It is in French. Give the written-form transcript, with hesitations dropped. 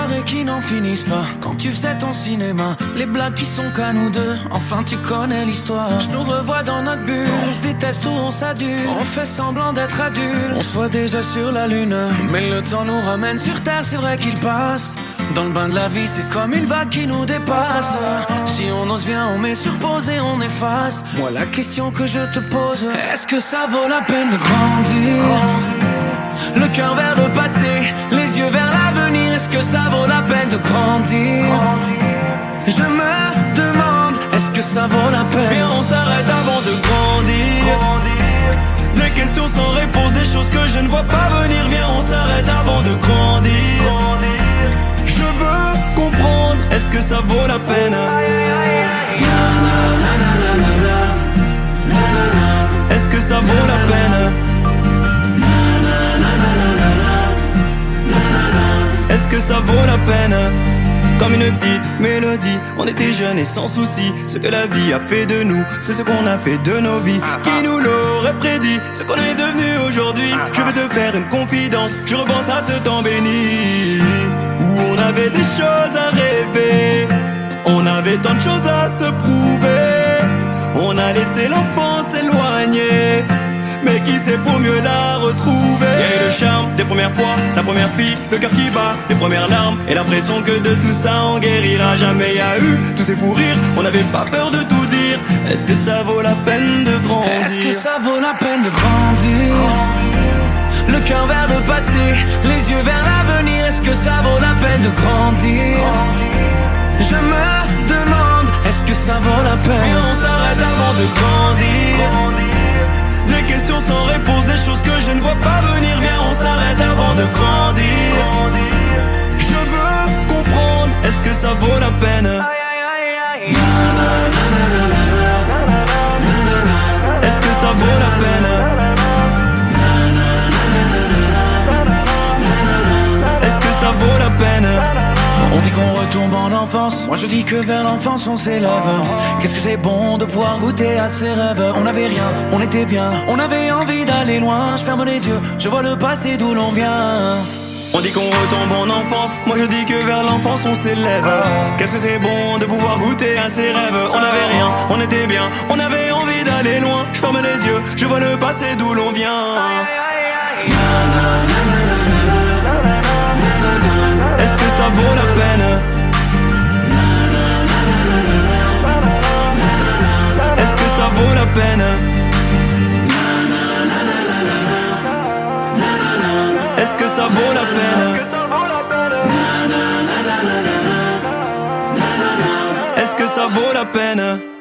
soirées qui n'en finissent pas. Quand tu faisais ton cinéma, les blagues qui sont qu'à nous deux. Enfin tu connais l'histoire. Je nous revois dans notre bulle. On se déteste ou on s'adule. On fait semblant d'être adultes. On se voit déjà sur la lune. Mais le temps nous ramène sur terre, c'est vrai qu'il passe. Dans le bain de la vie, c'est comme une vague qui nous dépasse. Si on ose vient, on met sur pause et on efface. Moi la question que je te pose, est-ce que ça vaut la peine de grandir? Le cœur vers le passé, les yeux vers l'avenir. Est-ce que ça vaut la peine de grandir? Je me demande, est-ce que ça vaut la peine? Viens, on s'arrête avant de grandir. Des questions sans réponse, des choses que je ne vois pas venir. Viens, on s'arrête avant de grandir. Je veux comprendre, est-ce que ça vaut la peine? Est-ce que ça vaut la peine? Est-ce que ça vaut la peine? Comme une petite mélodie, on était jeunes et sans souci. Ce que la vie a fait de nous, c'est ce qu'on a fait de nos vies. Qui nous l'aurait prédit, ce qu'on est devenu aujourd'hui? Je veux te faire une confidence, je repense à ce temps béni où on avait des choses à rêver, on avait tant de choses à se prouver. On a laissé l'enfance s'éloigner, mais qui sait pour mieux la retrouver? Il y a eu le charme des premières fois, la première fille, le cœur qui bat, les premières larmes et l'impression que de tout ça on guérira jamais. Il y a eu tous ces fous rires, on n'avait pas peur de tout dire. Est-ce que ça vaut la peine de grandir? Est-ce que ça vaut la peine de grandir? Le cœur vers le passé, les yeux vers l'avenir. Est-ce que ça vaut la peine de grandir? Je me demande, est-ce que ça vaut la peine? Viens, on s'arrête avant de grandir. Des questions sans réponse, des choses que je ne vois pas venir. Viens, on s'arrête avant de grandir. Je veux comprendre, est-ce que ça vaut la peine? Est-ce que ça vaut la peine? Est-ce que ça vaut la peine? On dit qu'on retombe en enfance, moi je dis que vers l'enfance on s'élève. Qu'est-ce que c'est bon de pouvoir goûter à ses rêves. On n'avait rien, on était bien, on avait envie d'aller loin. Je ferme les yeux, je vois le passé d'où l'on vient. On dit qu'on retombe en enfance, moi je dis que vers l'enfance on s'élève. Qu'est-ce que c'est bon de pouvoir goûter à ses rêves. On n'avait rien, on était bien, on avait envie d'aller loin. Je ferme les yeux, je vois le passé d'où l'on vient. Est-ce que ça vaut la peine? Est-ce que ça vaut la peine? Est-ce que ça vaut la peine? Est-ce que ça vaut la peine?